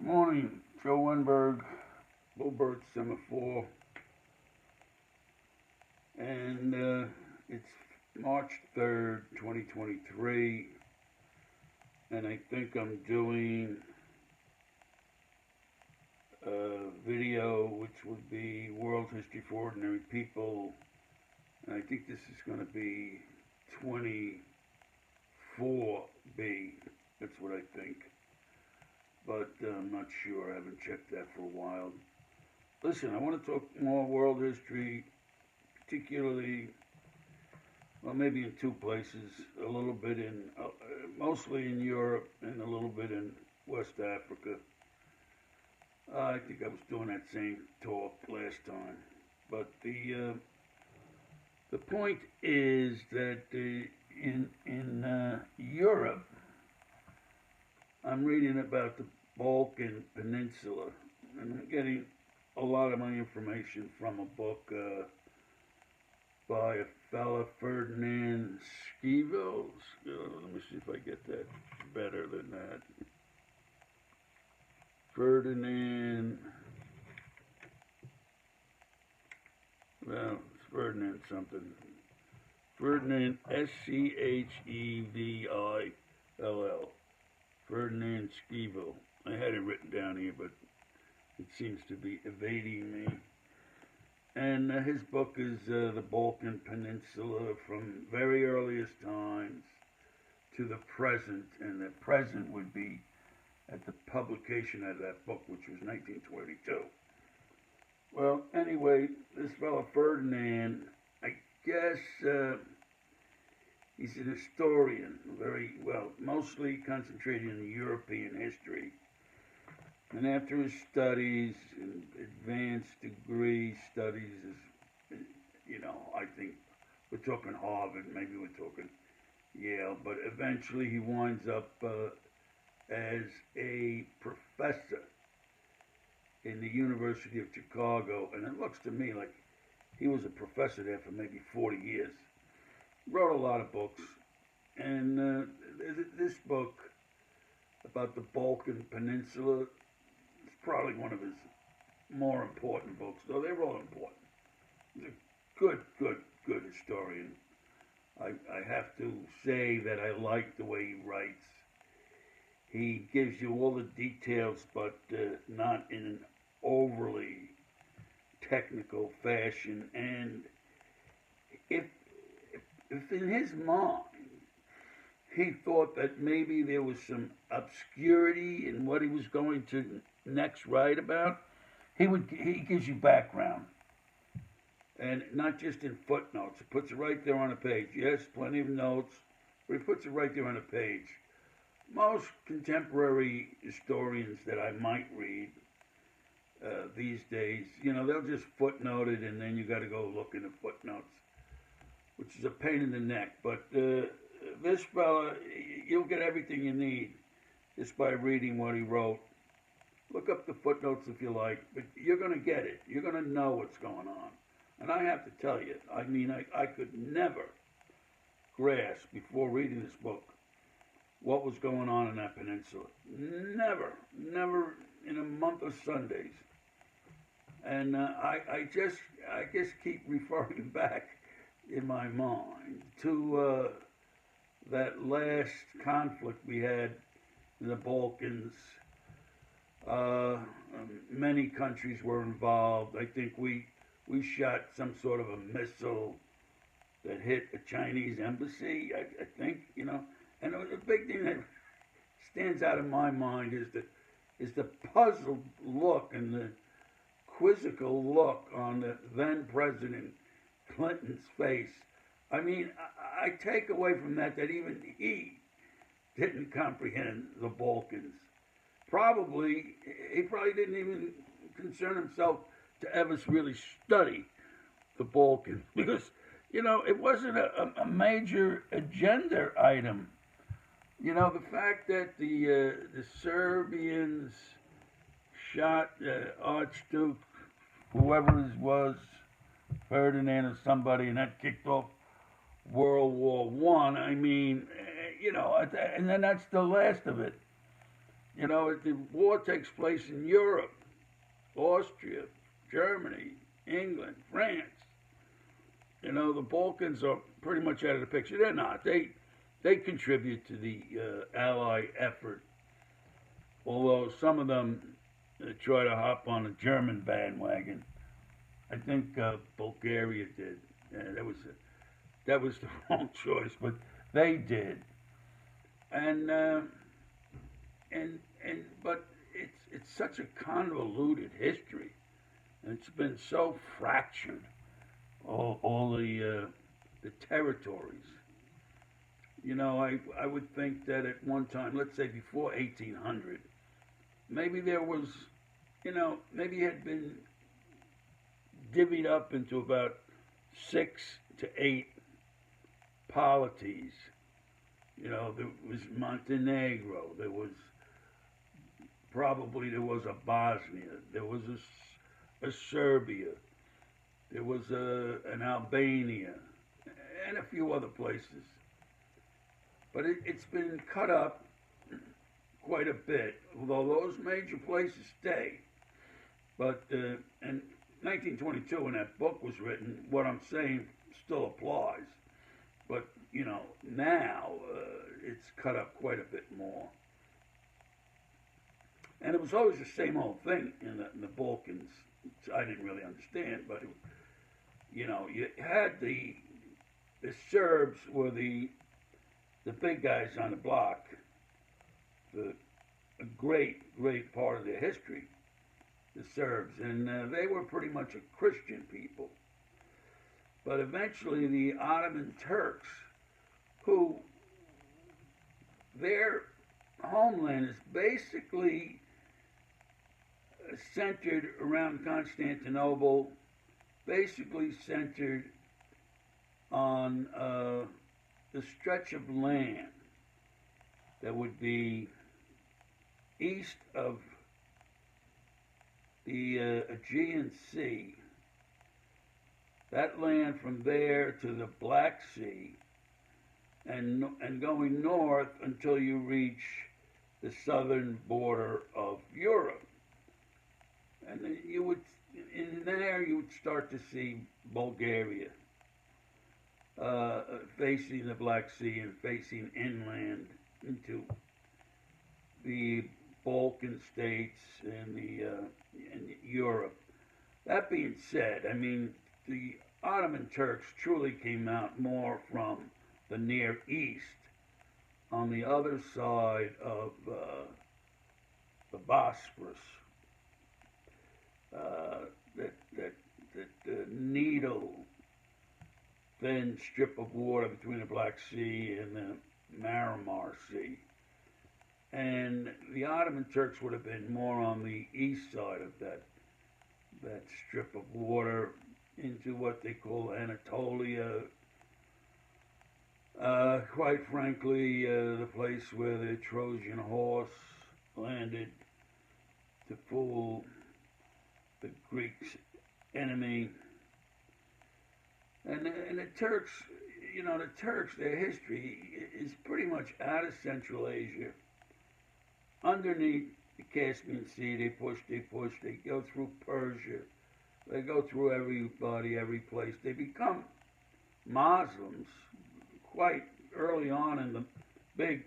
Morning, Joe Wenberg, Bluebird Semaphore, and it's March 3rd, 2023, and I think I'm doing a video which would be World History for Ordinary People, and I think this is going to be 24B, that's what I think. But I'm not sure. I haven't checked that for a while. Listen, I want to talk more world history, particularly, well, maybe in two places, a little bit in, mostly in Europe and a little bit in West Africa. I think I was doing that same talk last time. But the point is that in Europe, I'm reading about the Balkan Peninsula, and I'm getting a lot of my information from a book by a fella, Ferdinand Schivo. Let me see if I get that better than that. Ferdinand, well, it's Ferdinand something. Ferdinand, Schevil. Ferdinand Schivo. I had it written down here, but it seems to be evading me. And his book is the Balkan Peninsula from very earliest times to the present, and the present would be at the publication of that book, which was 1922. Well, anyway, this fellow Ferdinand, I guess he's an historian, very well, mostly concentrated in European history. And after his studies, advanced degree studies, I think we're talking Harvard, maybe we're talking Yale, but eventually he winds up as a professor in the University of Chicago, and it looks to me like he was a professor there for maybe 40 years. Wrote a lot of books, and this book about the Balkan Peninsula is probably one of his more important books, though they're all important. He's a good historian. I have to say that I like the way he writes. He gives you all the details, but not in an overly technical fashion, and if in his mind he thought that maybe there was some obscurity in what he was going to next write about, he gives you background, and not just in footnotes. He puts it right there on a page. Yes, plenty of notes, but he puts it right there on a page. Most contemporary historians that I might read these days, they'll just footnote it, and then you got to go look in the footnotes, which is a pain in the neck. But this fella, you'll get everything you need just by reading what he wrote. Look up the footnotes if you like, but you're going to get it. You're going to know what's going on. And I have to tell you, I could never grasp, before reading this book, what was going on in that peninsula. Never in a month of Sundays. And I just keep referring back in my mind to that last conflict we had in the Balkans. Many countries were involved. I think we shot some sort of a missile that hit a Chinese embassy, I think, And the big thing that stands out in my mind is the puzzled look and the quizzical look on the then President Clinton's face. I take away from that even he didn't comprehend the Balkans. He probably didn't even concern himself to ever really study the Balkans, because, it wasn't a major agenda item. The fact that the Serbians shot Archduke, whoever it was, Ferdinand or somebody, and that kicked off World War I. And then that's the last of it. You know, the war takes place in Europe, Austria, Germany, England, France. You know, the Balkans are pretty much out of the picture. They're not. They contribute to the Allied effort, although some of them try to hop on the German bandwagon. I think Bulgaria did. That was the wrong choice, but they did. And but it's such a convoluted history, and it's been so fractured. All the territories. You know, I would think that at one time, let's say before 1800, maybe there was, you know, maybe it had been divvied up into about 6 to 8 polities. You know, there was Montenegro, there was a Bosnia, there was a Serbia, there was an Albania, and a few other places. But it's been cut up quite a bit, although those major places stay. But in 1922, when that book was written, what I'm saying still applies. But, you know, now it's cut up quite a bit more. And it was always the same old thing in the Balkans. I didn't really understand, but, you know, you had the Serbs were the big guys on the block, a great part of their history, the Serbs, and they were pretty much a Christian people. But eventually the Ottoman Turks, who their homeland is basically centered around Constantinople, basically centered on the stretch of land that would be east of the Aegean Sea, that land from there to the Black Sea, and going north until you reach the southern border of Europe. And then in there you would start to see Bulgaria, facing the Black Sea and facing inland into the Balkan states and Europe. That being said, I mean, the Ottoman Turks truly came out more from the Near East, on the other side of the Bosphorus, that needle thin strip of water between the Black Sea and the Marmara Sea. And the Ottoman Turks would have been more on the east side of that strip of water into what they call Anatolia. Quite frankly, the place where the Trojan horse landed to fool the Greeks' enemy. And the Turks, you know, their history is pretty much out of Central Asia. Underneath the Caspian Sea, they push, they go through Persia, they go through everybody, every place. They become Muslims quite early on in the big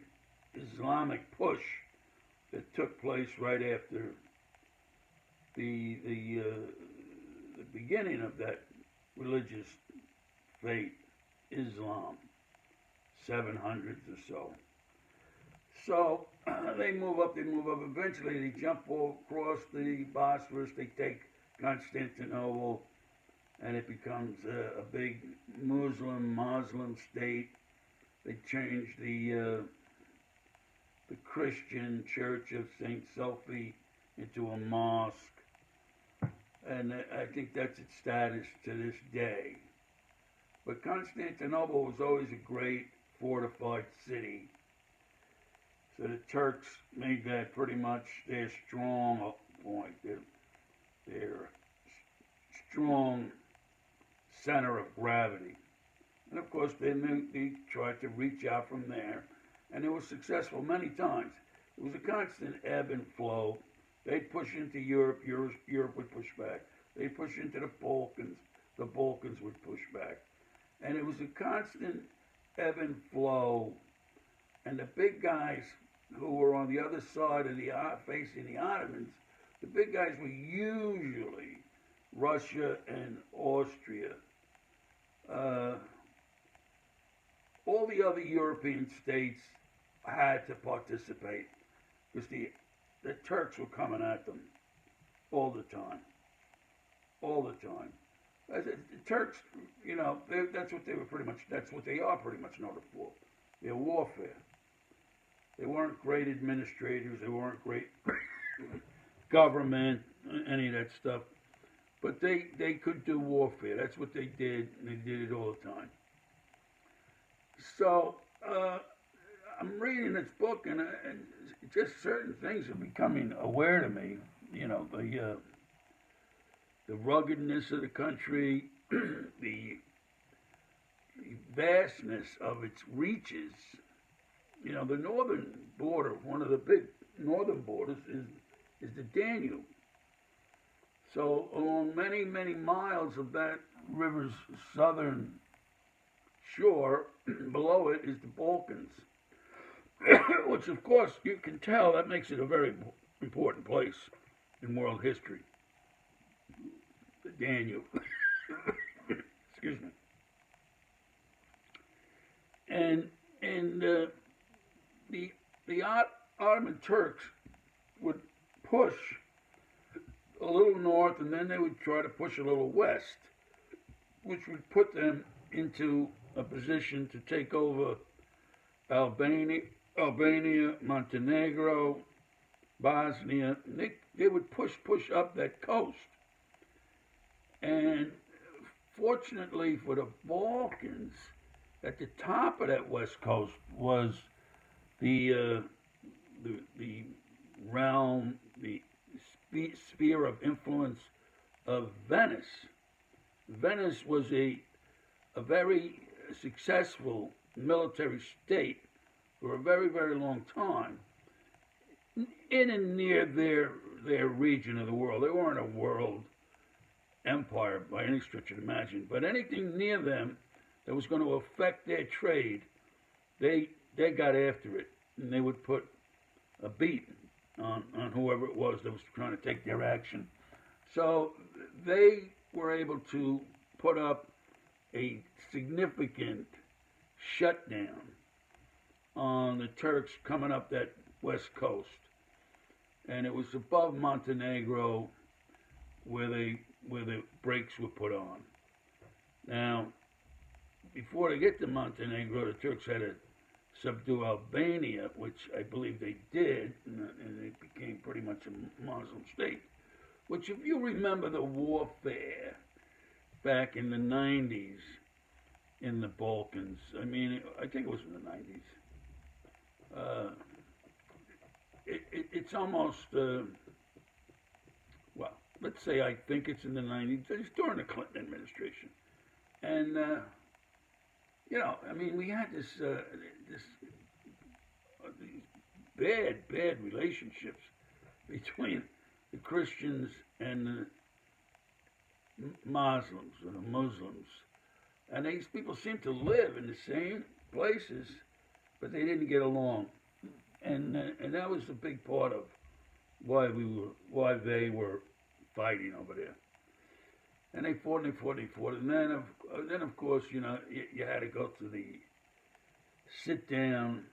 Islamic push that took place right after the beginning of that religious faith, Islam, 700s or so. So they move up. Eventually they jump across the Bosphorus, they take Constantinople, and it becomes a big Muslim state. They change the Christian church of St. Sophie into a mosque, and I think that's its status to this day. But Constantinople was always a great fortified city. So the Turks made that pretty much their strong point, their strong center of gravity. And of course, they tried to reach out from there, and they were successful many times. It was a constant ebb and flow. They'd push into Europe, Europe would push back. They'd push into the Balkans would push back. And it was a constant ebb and flow. And the big guys who were on the other side of the facing the Ottomans, the big guys were usually Russia and Austria. All the other European states had to participate because the Turks were coming at them all the time. All the time. The Turks, you know, that's what they were pretty much, that's what they are pretty much noted for. Their warfare. They weren't great administrators, they weren't great government, any of that stuff. But they could do warfare. That's what they did, and they did it all the time. So, I'm reading this book, and just certain things are becoming aware to me. You know, the ruggedness of the country, the vastness of its reaches. You know, the northern border, one of the big northern borders, is the Danube. So along many, many miles of that river's southern shore, below it is the Balkans, which of course you can tell that makes it a very important place in world history. The Danube. Excuse me. And the Ottoman Turks would push a little north, and then they would try to push a little west, which would put them into a position to take over Albania, Montenegro, Bosnia. They would push up that coast. And fortunately for the Balkans, at the top of that west coast was the realm, the sphere of influence of Venice. Venice was a very successful military state for a very, very long time in and near their region of the world. They weren't a world empire by any stretch of the imagination, but anything near them that was going to affect their trade, they got after it, and they would put a beat on whoever it was that was trying to take their action. So they were able to put up a significant shutdown on the Turks coming up that west coast. And it was above Montenegro where the brakes were put on. Now, before they get to Montenegro, the Turks had to subdue Albania, which I believe they did, and it became pretty much a Muslim state. Which, if you remember the warfare back in the 90s in the Balkans, I mean, I think it was in the 90s, it's almost, well, let's say I think it's in the 90s, it's during the Clinton administration. And, you know, I mean, we had these bad relationships between the Christians and the Muslims or the Muslims. And these people seemed to live in the same places, but they didn't get along. And that was a big part of why they were fighting over there. And they fought. And then of course, you know, you had to go to the sit down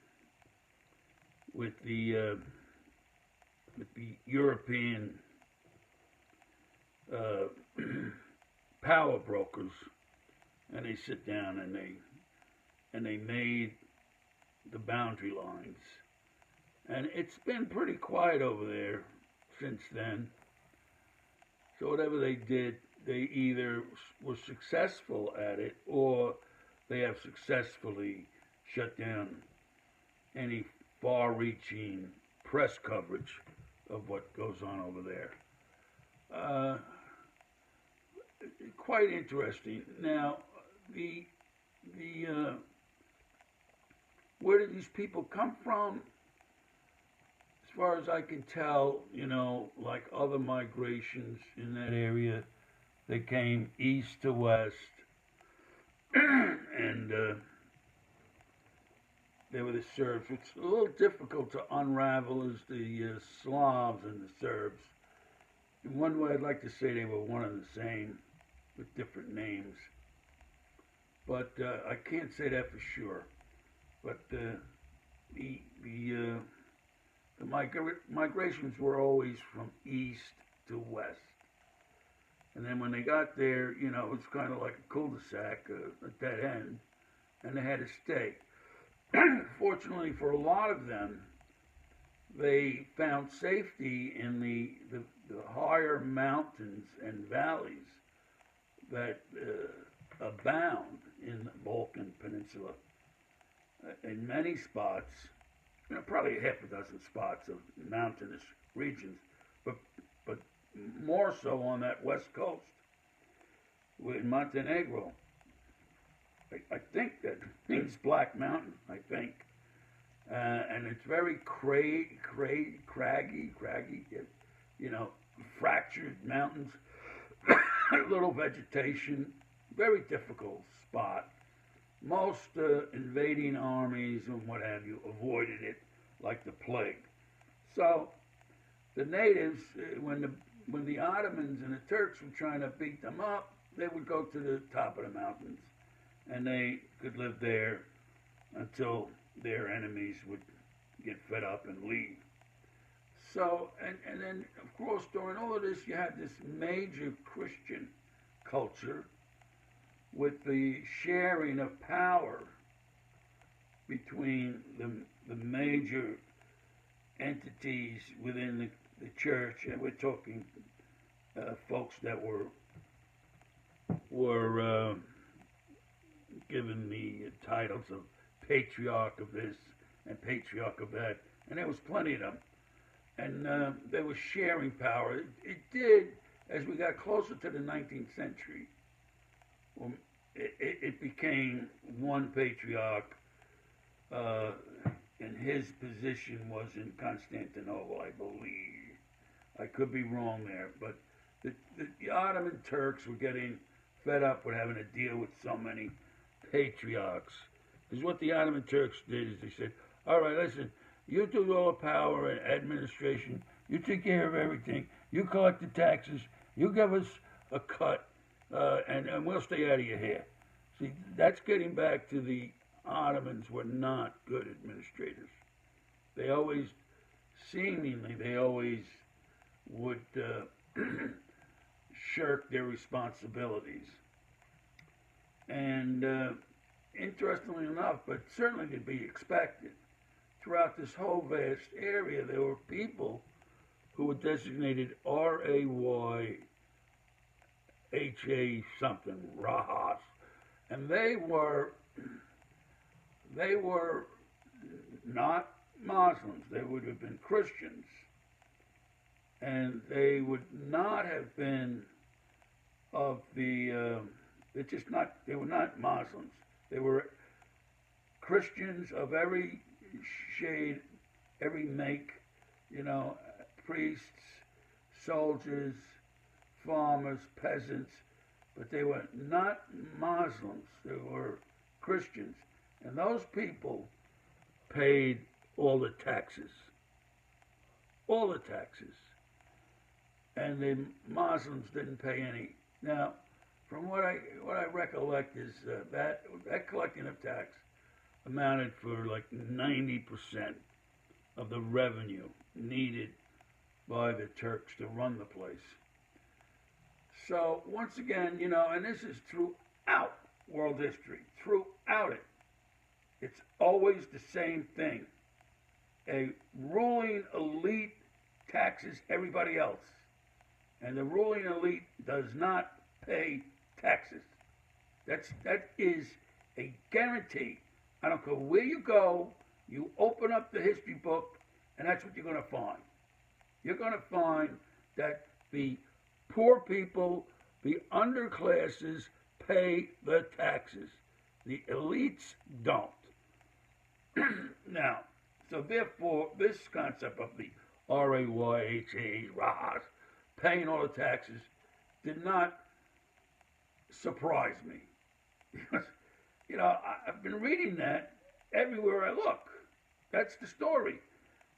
with the European power brokers, and they sit down and they made the boundary lines. And it's been pretty quiet over there since then. So whatever they did, they either were successful at it or they have successfully shut down any far-reaching press coverage of what goes on over there. Quite interesting. Now, where did these people come from? far as I can tell, like other migrations in that area, they came east to west, and they were the Serbs. It's a little difficult to unravel is the Slavs and the Serbs. In one way, I'd like to say they were one and the same, with different names, but I can't say that for sure. But the migrations were always from east to west. And then when they got there, it was kind of like a cul-de-sac, a dead end, and they had to stay. Fortunately for a lot of them, they found safety in the higher mountains and valleys that abound in the Balkan Peninsula. In many spots, probably half a dozen spots of mountainous regions, but more so on that west coast, in Montenegro. I think that means Black Mountain, I think. And it's very craggy, fractured mountains, little vegetation, very difficult spot. Most invading armies and what have you avoided it like the plague. So the natives, when the Ottomans and the Turks were trying to beat them up, they would go to the top of the mountains, and they could live there until their enemies would get fed up and leave. So, and then, of course, during all of this, you had this major Christian culture with the sharing of power between the major entities within the church, and we're talking folks that were given the titles of patriarch of this and patriarch of that, and there was plenty of them, and they were sharing power. It did, as we got closer to the 19th century, it became one patriarch, and his position was in Constantinople, I believe. I could be wrong there, but the Ottoman Turks were getting fed up with having to deal with so many patriarchs. Because what the Ottoman Turks did is they said, all right, listen, you do all the power and administration, you take care of everything, you collect the taxes, you give us a cut, and we'll stay out of your hair. See, that's getting back to the Ottomans were not good administrators. They always, seemingly, would shirk their responsibilities. And interestingly enough, but certainly to be expected, throughout this whole vast area, there were people who were designated R-A-Y-H-A something, Rahas, and they were not Muslims. They would have been Christians, and they would not have been of the. They were not Muslims. They were Christians of every shade, every make. Priests, soldiers, farmers, peasants, but they were not Muslims. They were Christians. And those people paid all the taxes. All the taxes. And the Muslims didn't pay any. Now, from what I recollect is that collecting of tax amounted for like 90% of the revenue needed by the Turks to run the place. So once again, and this is throughout world history, throughout it, it's always the same thing. A ruling elite taxes everybody else, and the ruling elite does not pay taxes. That is a guarantee. I don't care where you go, you open up the history book, and that's what you're going to find. You're going to find that the poor people, the underclasses, pay the taxes. The elites don't. Now, so therefore, this concept of the Rayhas, paying all the taxes, did not surprise me. Because, I've been reading that everywhere I look. That's the story.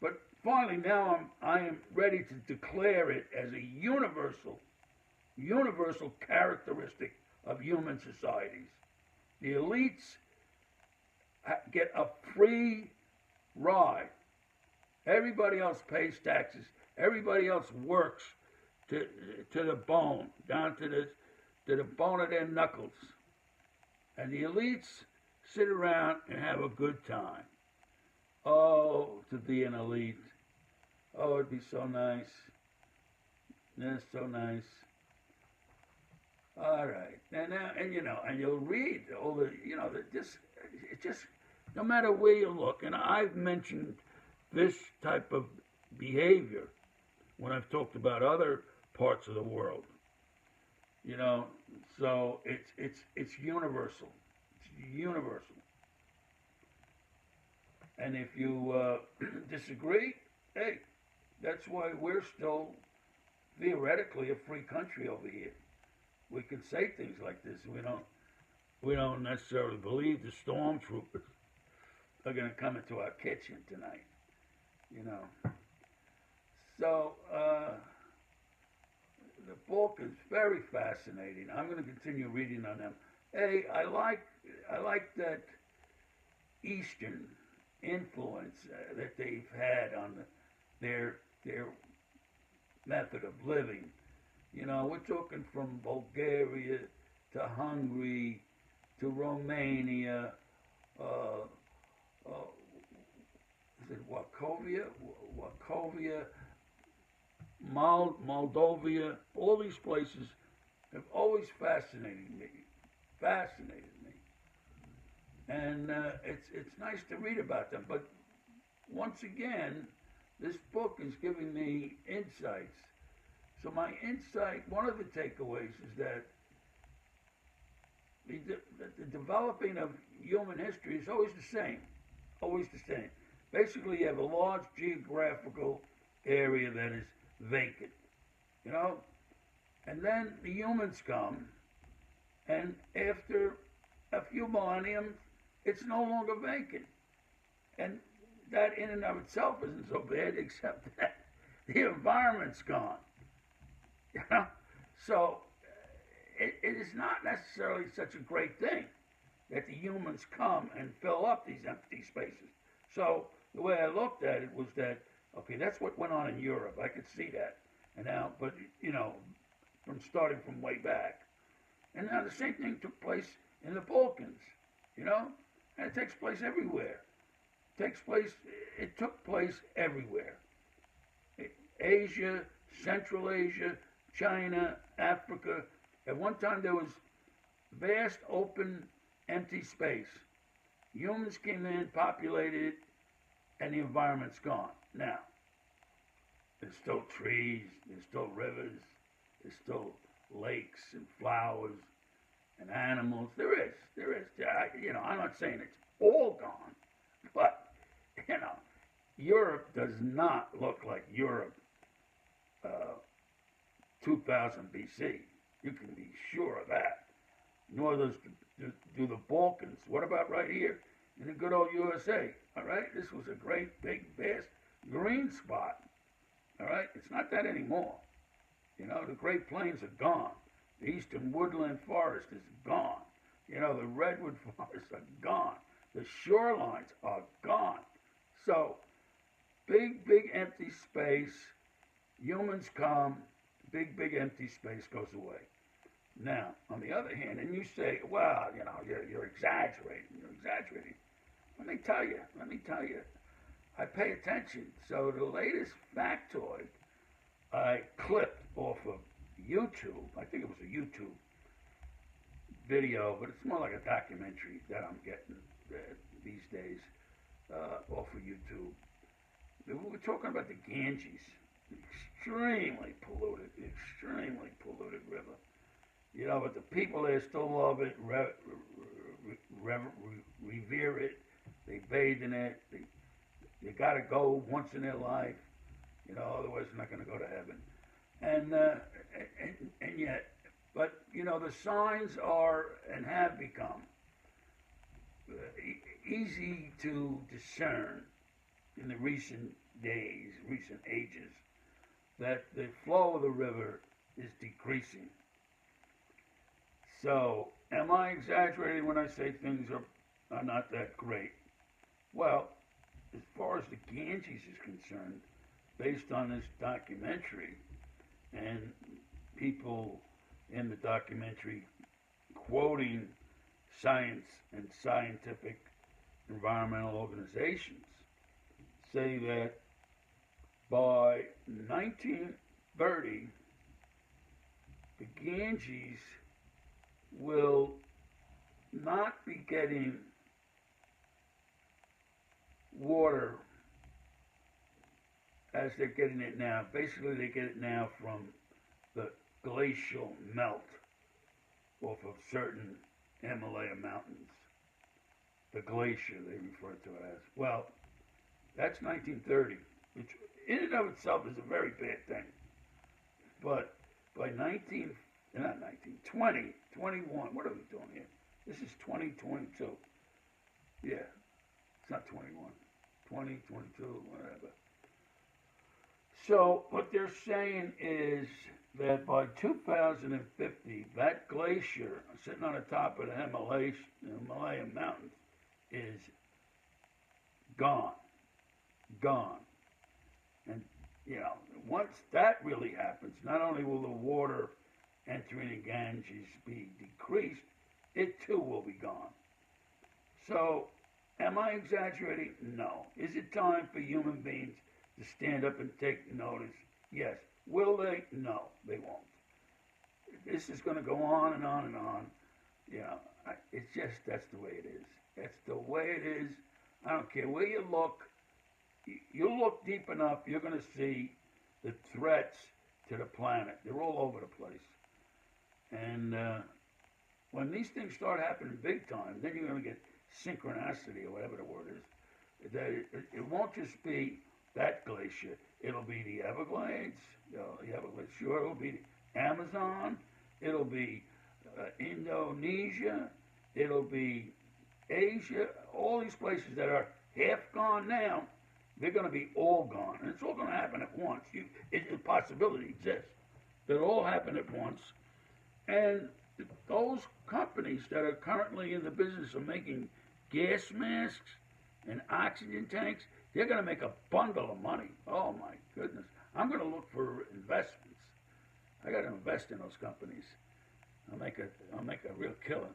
But finally, now I am ready to declare it as a universal characteristic of human societies. The elites get a free ride. Everybody else pays taxes. Everybody else works to the bone, down to the bone of their knuckles. And the elites sit around and have a good time. Oh, to be an elite. Oh, it'd be so nice. That's so nice. All right, and you'll read all the, it just, no matter where you look, and I've mentioned this type of behavior when I've talked about other parts of the world, so it's universal. It's universal. And if you disagree, hey, that's why we're still theoretically a free country over here. We can say things like this. We don't necessarily believe the stormtroopers are going to come into our kitchen tonight. So the book is very fascinating. I'm going to continue reading on them. Hey, I like that Eastern influence that they've had on their method of living. We're talking from Bulgaria to Hungary to Romania. Is it Wachovia, Moldova? All these places have always fascinated me. And it's nice to read about them. But once again, this book is giving me insights. So my insight, one of the takeaways is that the developing of human history is always the same. Always the same. Basically, you have a large geographical area that is vacant, and then the humans come, and after a few millenniums, it's no longer vacant. And that in and of itself isn't so bad, except that the environment's gone. So it is not necessarily such a great thing that the humans come and fill up these empty spaces. So the way I looked at it was that, okay, that's what went on in Europe. I could see that. And now, but, from starting from way back. And now the same thing took place in the Balkans, and it takes place everywhere. It took place everywhere. Asia, Central Asia, China, Africa. At one time there was vast, open, empty space. Humans came in, populated it, and the environment's gone. Now, there's still trees, there's still rivers, there's still lakes and flowers and animals. There is. I'm not saying it's all gone, but, Europe does not look like Europe 2000 BC. You can be sure of that. Nor do the Balkans. What about right here in the good old USA? All right, this was a great, big, vast green spot. All right, it's not that anymore. The Great Plains are gone. The eastern woodland forest is gone. The redwood forests are gone. The shorelines are gone. So, big, big empty space. Humans come, big empty space goes away. Now, on the other hand, and you say, well, you're exaggerating. Let me tell you, I pay attention. So the latest factoid I clipped off of YouTube, I think it was a YouTube video, but it's more like a documentary that I'm getting these days off of YouTube. We were talking about the Ganges, extremely polluted river. But the people there still love it, revere it. They bathe in it. They got to go once in their life. You know, otherwise I'm not going to go to heaven. And yet, but you know, the signs are and have become easy to discern in the recent days, recent ages, that the flow of the river is decreasing. So, am I exaggerating when I say things are not that great? Well, as far as the Ganges is concerned, based on this documentary and people in the documentary quoting science and scientific environmental organizations, say that by 1930, the Ganges will not be getting water as they're getting it now. Basically, they get it now from the glacial melt off of certain Himalaya mountains. The glacier, they refer to it as. Well, that's 1930, which in and of itself is a very bad thing. But by 20, 21, what are we doing here? This is 2022. Yeah, it's not 21. 20, 22, whatever. So what they're saying is that by 2050, that glacier sitting on the top of the Himalayan mountains is gone. Gone. And, you know, once that really happens, not only will the water entering the Ganges be decreased, it too will be gone. So, am I exaggerating? No. Is it time for human beings to stand up and take notice? Yes. Will they? No, they won't. This is going to go on and on and on. You know, it's just, that's the way it is. That's the way it is. I don't care where you look. You look deep enough, you're going to see the threats to the planet. They're all over the place. And when these things start happening big time, then you're going to get synchronicity, or whatever the word is. That it won't just be that glacier. It'll be the Everglades. The Everglades, sure. It'll be the Amazon. It'll be Indonesia. It'll be Asia. All these places that are half gone now, they're going to be all gone. And it's all going to happen at once. The possibility exists that it'll all happen at once. And those companies that are currently in the business of making gas masks and oxygen tanks, they're going to make a bundle of money. Oh my goodness. I'm going to look for investments. I got to invest in those companies. I'll make a real killing.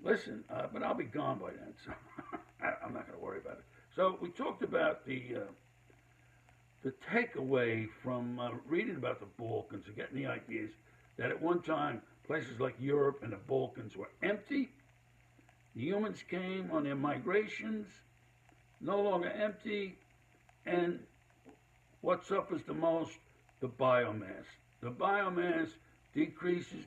Listen, but I'll be gone by then, so I'm not going to worry about it. So we talked about the takeaway from reading about the Balkans and getting the ideas that at one time places like Europe and the Balkans were empty. The humans came on their migrations, no longer empty, and what suffers the most? The biomass. The biomass decreases.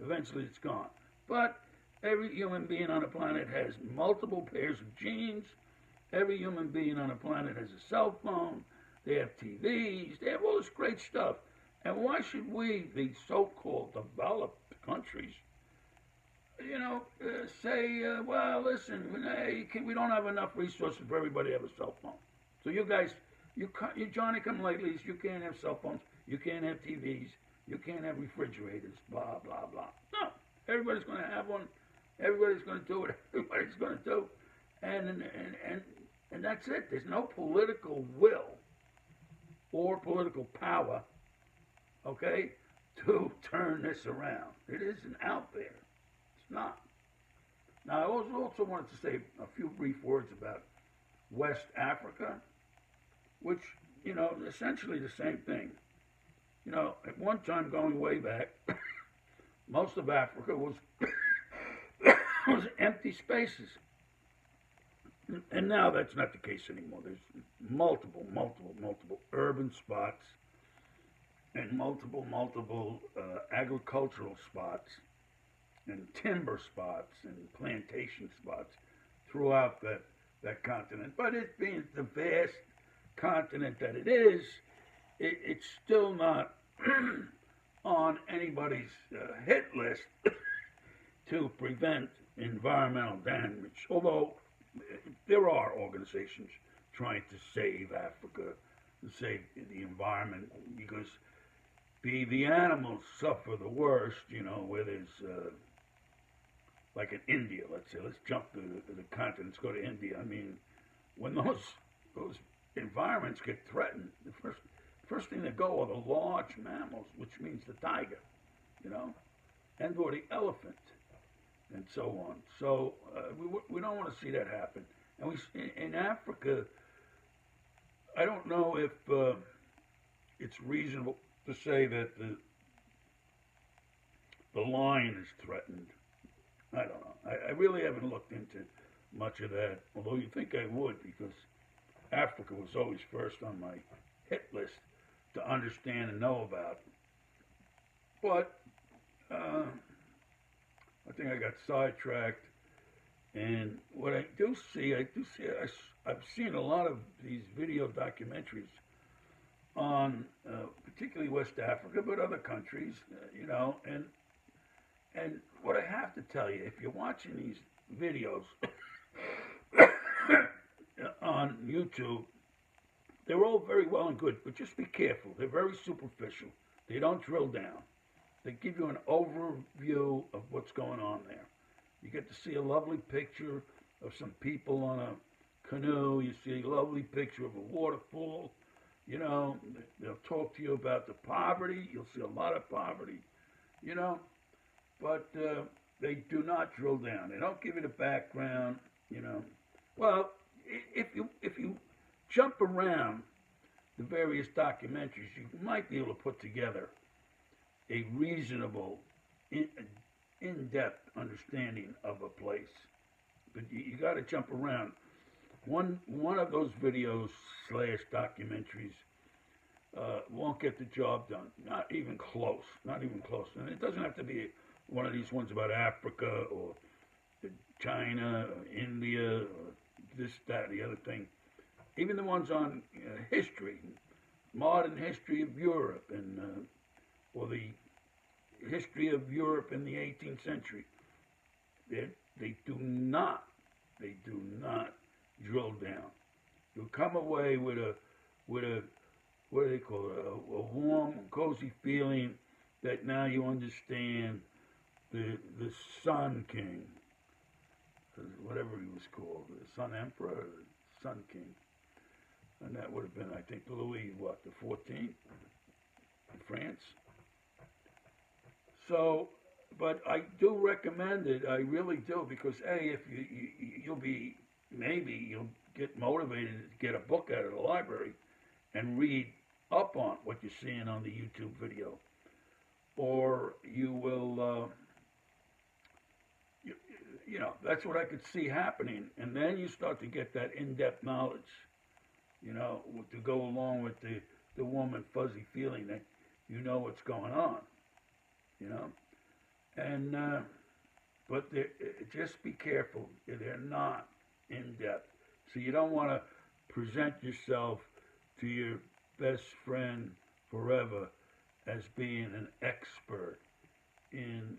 Eventually it's gone. But every human being on the planet has multiple pairs of genes. Every human being on the planet has a cell phone. They have TVs. They have all this great stuff. And why should we, the so-called developed countries, say, well, listen, we don't have enough resources for everybody to have a cell phone. So you guys, you Johnny-come-latelys, you can't have cell phones, you can't have TVs, you can't have refrigerators, blah, blah, blah. No, everybody's going to have one. Everybody's going to do what everybody's going to do. And that's it. There's no political will or political power, okay, to turn this around. It isn't out there. It's not. Now, I also wanted to say a few brief words about West Africa, which, essentially the same thing. At one time, going way back, most of Africa was was empty spaces. And now that's not the case anymore. There's multiple urban spots and multiple agricultural spots and timber spots and plantation spots throughout that continent. But it being the vast continent that it is, it's still not on anybody's hit list to prevent environmental damage. Although there are organizations trying to save Africa, to save the environment, because the animals suffer the worst, where there's, like in India, let's say, let's jump to the continents, go to India. I mean, when those environments get threatened, the first thing that go are the large mammals, which means the tiger, and or the elephant, and so on. So we don't want to see that happen. And in Africa, I don't know if it's reasonable to say that the lion is threatened. I don't know. I really haven't looked into much of that, although you think I would, because Africa was always first on my hit list to understand and know about. But I think I got sidetracked. And what I do see, I've seen a lot of these video documentaries on particularly West Africa, but other countries, and what I have to tell you, if you're watching these videos on YouTube, they're all very well and good, but just be careful. They're very superficial. They don't drill down. They give you an overview of what's going on there. You get to see a lovely picture of some people on a canoe. You see a lovely picture of a waterfall. They'll talk to you about the poverty. You'll see a lot of poverty, but they do not drill down. They don't give you the background, Well, if you jump around the various documentaries, you might be able to put together a reasonable, in-depth understanding of a place. But you got to jump around. One of those videos / documentaries won't get the job done. Not even close. Not even close. And it doesn't have to be one of these ones about Africa or China or India or this, that, the other thing. Even the ones on history, modern history of Europe, and or the history of Europe in the 18th century. They do not drill down. You'll come away with a what do they call it? A warm, cozy feeling that now you understand the Sun King, whatever he was called, the Sun Emperor, or the Sun King, and that would have been, I think, Louis the 14th in France. So, but I do recommend it. I really do, because if you'll get motivated to get a book out of the library and read up on what you're seeing on the YouTube video, or you will, that's what I could see happening, and then you start to get that in-depth knowledge, to go along with the warm and fuzzy feeling that you know what's going on. And but just be careful. They're not in depth, so you don't want to present yourself to your best friend forever as being an expert in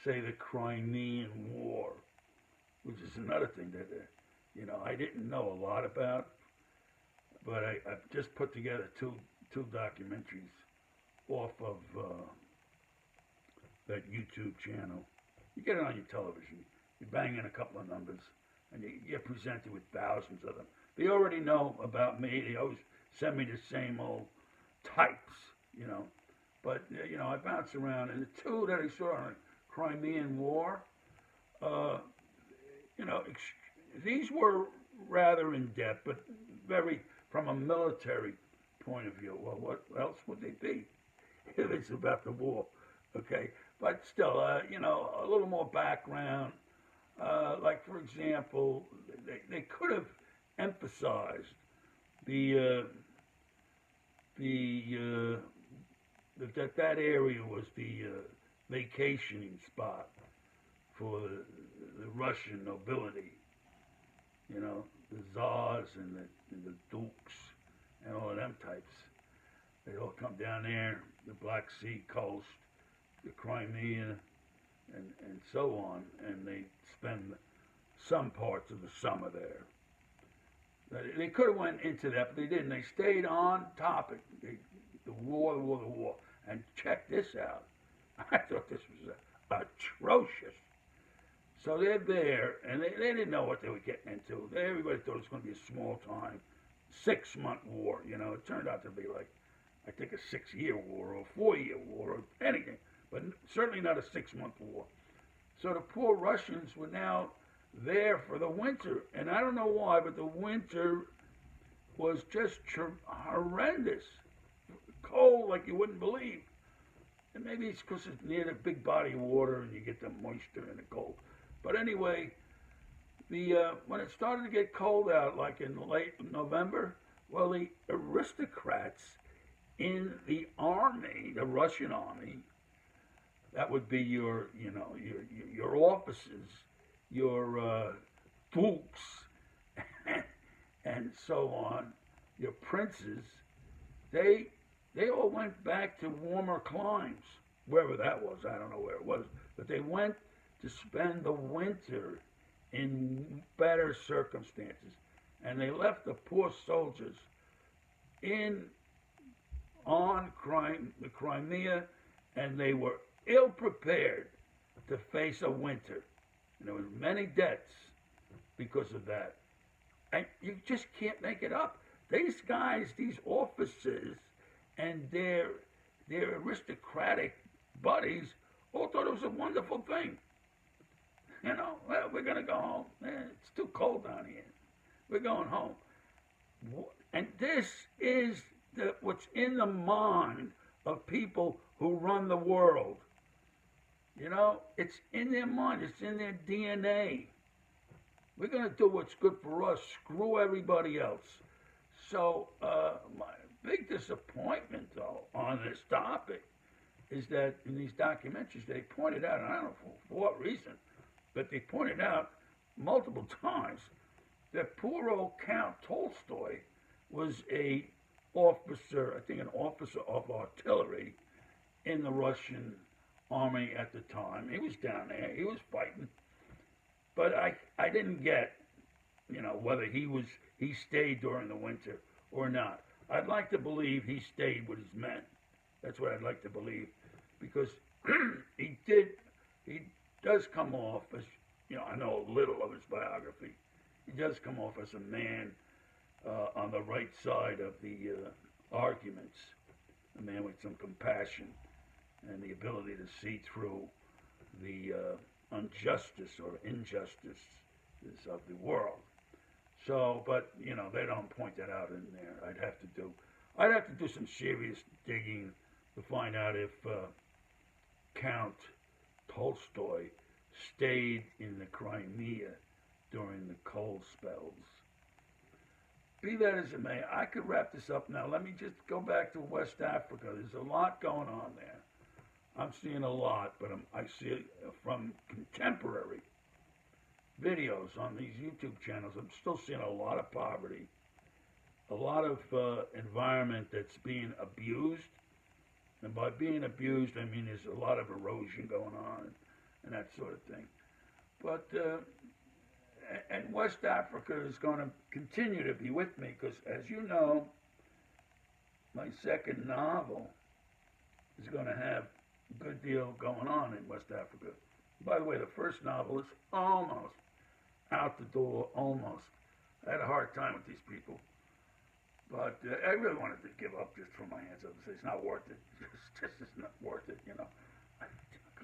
say the Crimean War, which is another thing that I didn't know a lot about, but I've just put together two documentaries off of that YouTube channel. You get it on your television. You bang in a couple of numbers, and you get presented with thousands of them. They already know about me. They always send me the same old types, But, I bounce around. And the two that I saw on the Crimean War, these were rather in-depth, but very from a military point of view. Well, what else would they be if it's about the war? Okay, but still, a little more background. Like, for example, they could have emphasized that area was the vacationing spot for the Russian nobility. the czars and the dukes and all of them types. They all come down there, the Black Sea coast, the Crimea, and so on, and they spend some parts of the summer there. They could have went into that, but they didn't. They stayed on topic. The war. And check this out. I thought this was atrocious. So they're there, and they didn't know what they were getting into. Everybody thought it was going to be a small-time, 6-month war. You know, it turned out to be like, I think, a 6-year war or a 4-year war or anything, but certainly not a 6-month war. So the poor Russians were now there for the winter, and I don't know why, but the winter was just horrendous. Cold like you wouldn't believe. And maybe it's because it's near the big body of water and you get the moisture and the cold. But anyway, when it started to get cold out, like in late November, well, the aristocrats in the army, the Russian army, that would be your officers, your dukes, and so on, your princes, they all went back to warmer climes, wherever that was. I don't know where it was, but they went to spend the winter in better circumstances, and they left the poor soldiers on the Crimea, and they were ill prepared to face a winter. And there were many deaths because of that. And you just can't make it up. These guys, these officers, and their aristocratic buddies all thought it was a wonderful thing. You know, well, we're going to go home. It's too cold down here. We're going home. And this is what's in the mind of people who run the world. You know, it's in their mind. It's in their DNA. We're going to do what's good for us. Screw everybody else. So my big disappointment, though, on this topic is that in these documentaries they pointed out, and I don't know for what reason, but they pointed out multiple times that poor old Count Tolstoy was a officer, I think an officer of artillery in the Russian army at the time. He was down there. He was fighting. But I didn't get, whether he stayed during the winter or not. I'd like to believe he stayed with his men. That's what I'd like to believe, because he does come off as, I know a little of his biography. He does come off as a man on the right side of the arguments, a man with some compassion and the ability to see through the injustice of the world. So, but they don't point that out in there. I'd have to do some serious digging to find out if Count Tolstoy stayed in the Crimea during the cold spells. Be that as it may, I could wrap this up now. Let me just go back to West Africa. There's a lot going on there. I'm seeing a lot, but I see it from contemporary videos on these YouTube channels. I'm still seeing a lot of poverty, a lot of environment that's being abused. And by being abused, I mean there's a lot of erosion going on and that sort of thing. But, and West Africa is going to continue to be with me because, as you know, my second novel is going to have a good deal going on in West Africa. By the way, the first novel is almost out the door, almost. I had a hard time with these people. But I really wanted to give up just for my hands up and say, it's not worth it. It's not worth it,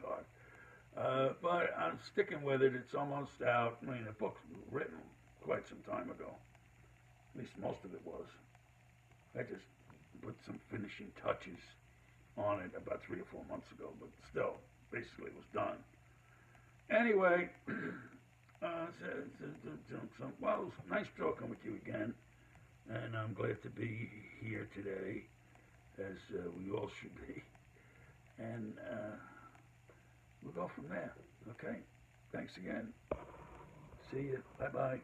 God. But I'm sticking with it. It's almost out. I mean, the book's written quite some time ago. At least most of it was. I just put some finishing touches on it about 3 or 4 months ago, but still, basically it was done. Anyway, well, it was nice talking with you again, and I'm glad to be here today, as we all should be. And we'll go from there, okay? Thanks again. See you. Bye-bye.